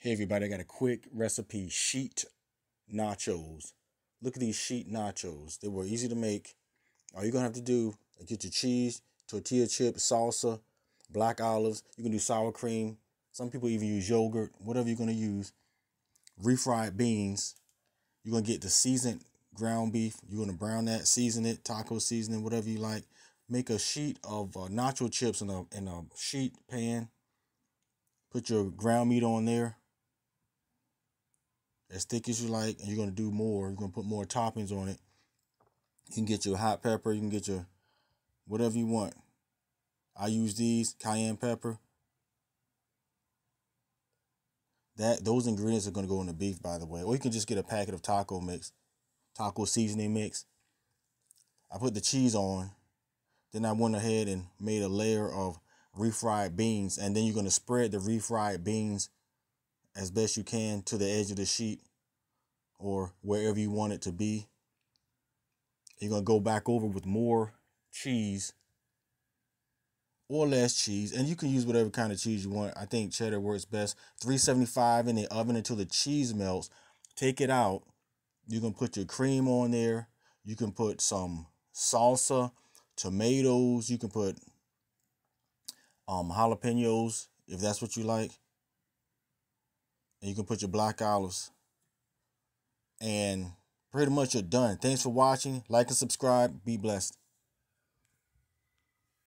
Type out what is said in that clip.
Hey everybody, I got a quick recipe, sheet nachos. Look at these sheet nachos. They were easy to make. All you're going to have to do is get your cheese, tortilla chips, salsa, black olives. You can do sour cream. Some people even use yogurt, whatever you're going to use. Refried beans. You're going to get the seasoned ground beef. You're going to brown that, season it, taco seasoning, whatever you like. Make a sheet of nacho chips in a sheet pan. Put your ground meat on there, as thick as you like, and you're going to do more. You're going to put more toppings on it. You can get your hot pepper. You can get your whatever you want. I use these, cayenne pepper. Those ingredients are going to go in the beef, by the way. Or you can just get a packet of taco mix, taco seasoning mix. I put the cheese on. Then I went ahead and made a layer of refried beans. And then you're going to spread the refried beans as best you can to the edge of the sheet or wherever you want it to be. You're going to go back over with more cheese or less cheese, and you can use whatever kind of cheese you want. I think cheddar works best. 375 in the oven until the cheese melts. Take it out. You can put your cream on there. You can put some salsa, tomatoes. You can put jalapenos if that's what you like. And you can put your black olives. And pretty much you're done. Thanks for watching. Like and subscribe. Be blessed.